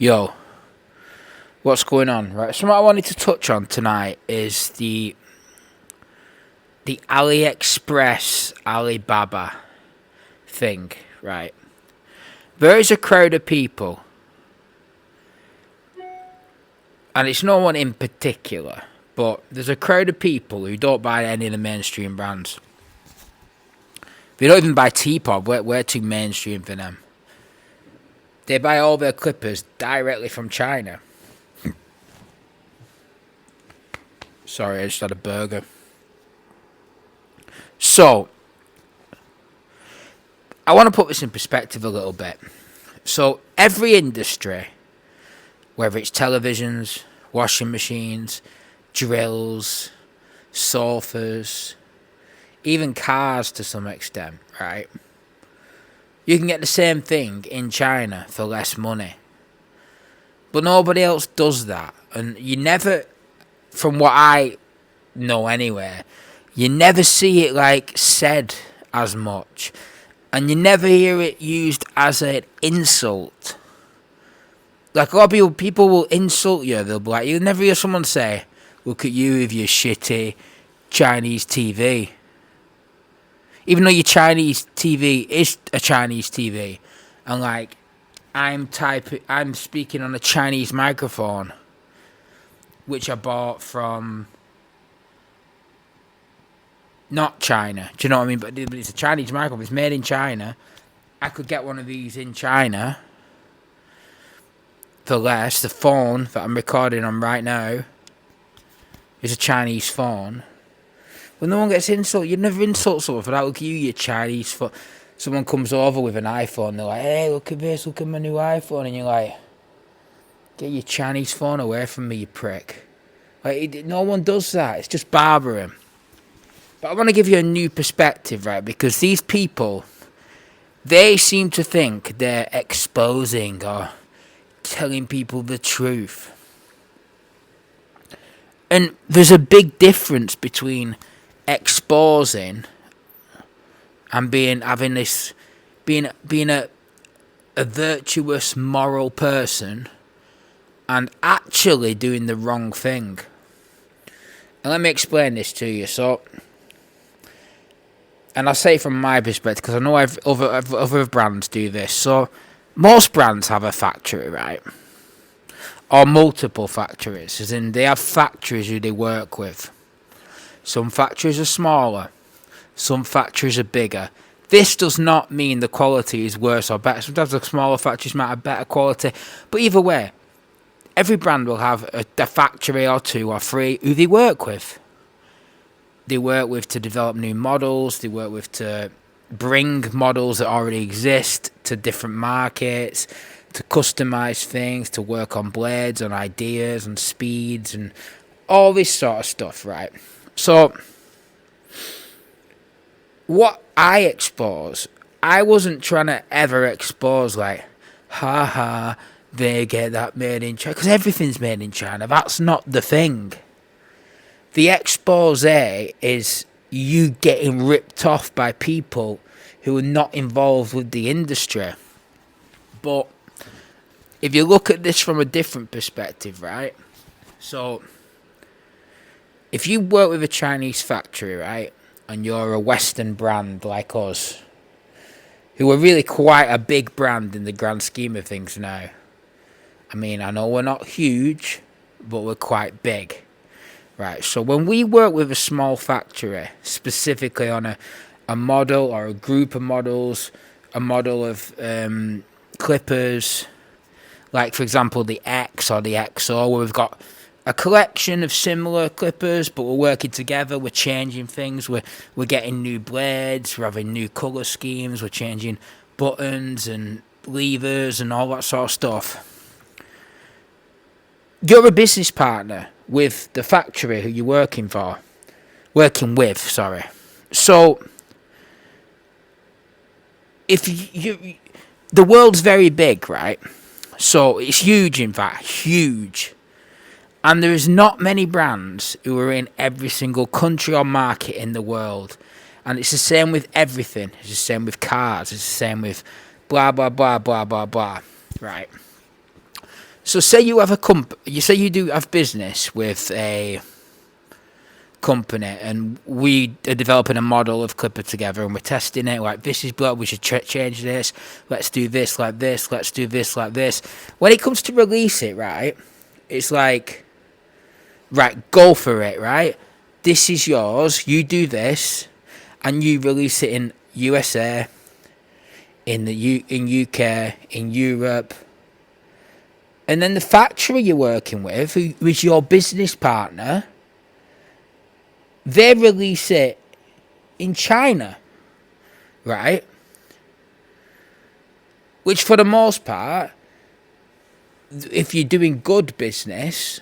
Yo, what's going on? Right, something I wanted to touch on tonight is the AliExpress Alibaba thing. Right, there is a crowd of people, and it's no one in particular, but there's a crowd of people who don't buy any of the mainstream brands. They don't even buy T-Pod. We're too mainstream for them. They buy all their clippers directly from China. Sorry, I just had a burger. So, I want to put this in perspective a little bit. So, every industry, whether it's televisions, washing machines, drills, sofas, even cars to some extent, right? You can get the same thing in China for less money. But nobody else does that. And you never, from what I know anyway, you never see it like said as much. And you never hear it used as an insult. Like a lot of people will insult you. They'll be like, you'll never hear someone say, look at you with your shitty Chinese TV. Even though your Chinese TV is a Chinese TV. And like, I'm speaking on a Chinese microphone, which I bought from not China. Do you know what I mean? But it's a Chinese microphone. It's made in China. I could get one of these in China for less. The phone that I'm recording on right now is a Chinese phone. Well, no one gets insulted. You'd never insult someone for that. Look at you Chinese phone. Someone comes over with an iPhone. They're like, hey, look at this. Look at my new iPhone. And you're like, get your Chinese phone away from me, you prick. Like, no one does that. It's just barbering. But I want to give you a new perspective, right? Because these people, they seem to think they're exposing or telling people the truth. And there's a big difference between exposing and being a virtuous moral person and actually doing the wrong thing. And let me explain this to you. So, and I'll say from my perspective, because I know other brands do this. So, most brands have a factory, right? Or multiple factories, as in they have factories who they work with. Some factories are smaller, some factories are bigger. This does not mean the quality is worse or better. Sometimes the smaller factories might have better quality, but either way, every brand will have a factory or two or three who they work with. They work with to develop new models, they work with to bring models that already exist to different markets, to customize things, to work on blades, on ideas, on speeds, and all this sort of stuff, right? So, what I expose, I wasn't trying to ever expose like, haha, they get that made in China, because everything's made in China. That's not the thing. The expose is you getting ripped off by people who are not involved with the industry. But if you look at this from a different perspective, right? So, if you work with a Chinese factory, right, and you're a Western brand like us, who are really quite a big brand in the grand scheme of things now. I mean, I know we're not huge, but we're quite big. Right, so when we work with a small factory, specifically on a model or a group of models, a model of clippers, like for example the X or the XO, where we've got a collection of similar clippers, but we're working together, we're changing things, we're getting new blades, we're having new colour schemes, we're changing buttons and levers and all that sort of stuff. You're a business partner with the factory who you're working with. So, if you the world's very big, right? So it's huge, in fact, huge. And there is not many brands who are in every single country or market in the world. And it's the same with everything. It's the same with cars. It's the same with blah, blah, blah, blah, blah, blah. Right. So say you have you say you do have business with a company, and we are developing a model of Clipper together, and we're testing it. Like, this is what we should change this. Let's do this like this. Let's do this like this. When it comes to release it, right? It's like, right, go for it, right? This is yours. You do this, and you release it in USA, in UK, in Europe. And then the factory you're working with, who is your business partner, they release it in China, right? Which, for the most part, if you're doing good business,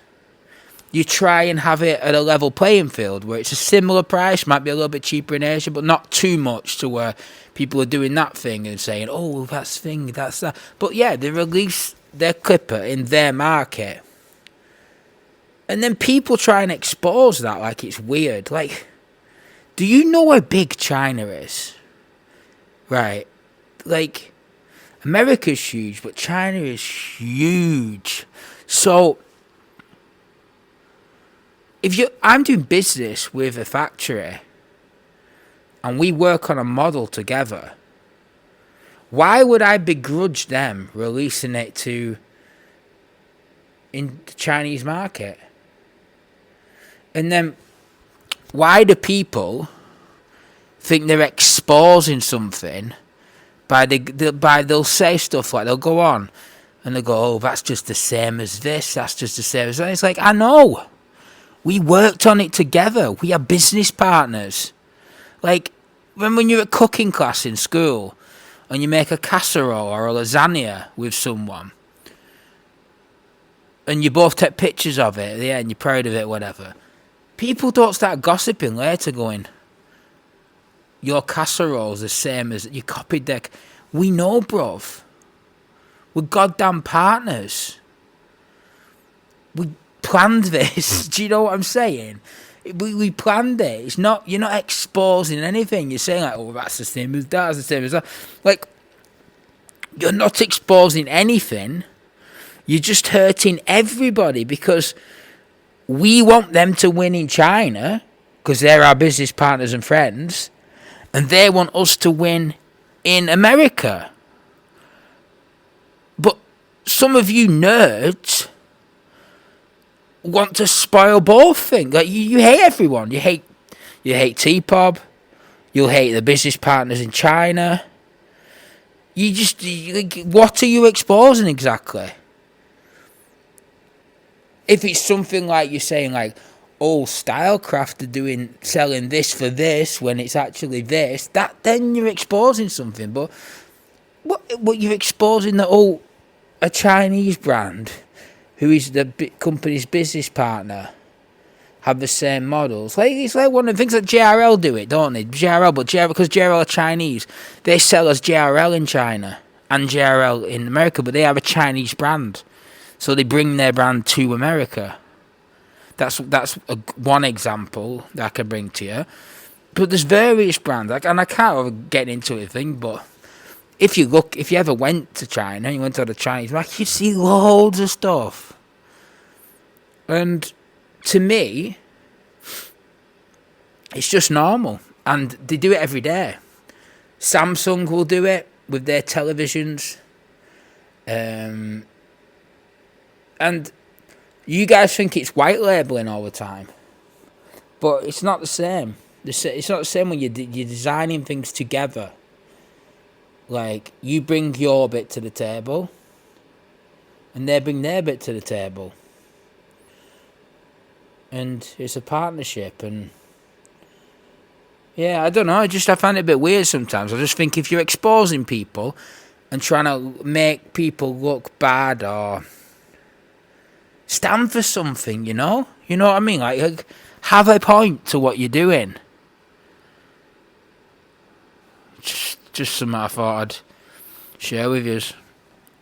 you try and have it at a level playing field where it's a similar price, might be a little bit cheaper in Asia, but not too much to where people are doing that thing and saying, oh, that's thing, that's that. But yeah, they release their Clipper in their market. And then people try and expose that like it's weird. Like, do you know how big China is? Right. Like, America's huge, but China is huge. So, I'm doing business with a factory, and we work on a model together, why would I begrudge them releasing it in the Chinese market? And then, why do people think they're exposing something by they'll say stuff like, they'll go on and they'll go, oh, that's just the same as this, that's just the same as that. It's like, I know. We worked on it together. We are business partners. Like, when you're at cooking class in school and you make a casserole or a lasagna with someone and you both take pictures of it, yeah, and you're proud of it, whatever. People don't start gossiping later going, your casserole's the same as, you copied that. We know, bruv. We're goddamn partners. We planned this. Do you know what I'm saying? We planned it. It's not, you're not exposing anything. You're saying like, oh, that's the same as that, that's the same as that. Like, you're not exposing anything. You're just hurting everybody because we want them to win in China because they're our business partners and friends, and they want us to win in America. But some of you nerds want to spoil both things. Like, you hate everyone. You hate T-Pop. You'll hate the business partners in China. What are you exposing exactly? If it's something like you're saying, like, oh, Stylecraft are selling this for this when it's actually this, then you're exposing something. But what you're exposing that, oh, a Chinese brand who is the company's business partner have the same models. Like, it's like one of the things that JRL do it, don't they? Because JRL are Chinese, they sell as JRL in China and JRL in America, but they have a Chinese brand. So they bring their brand to America. That's one example that I can bring to you. But there's various brands, and I can't get into anything, but if you ever went to China, you went to the Chinese market, you see loads of stuff. And to me, it's just normal. And they do it every day. Samsung will do it with their televisions. And you guys think it's white labeling all the time. But it's not the same. It's not the same when you're designing things together. Like, you bring your bit to the table, and they bring their bit to the table. And it's a partnership, and yeah, I don't know, I find it a bit weird sometimes. I just think if you're exposing people and trying to make people look bad or stand for something, you know what I mean? Like have a point to what you're doing. Just something I thought I'd share with you.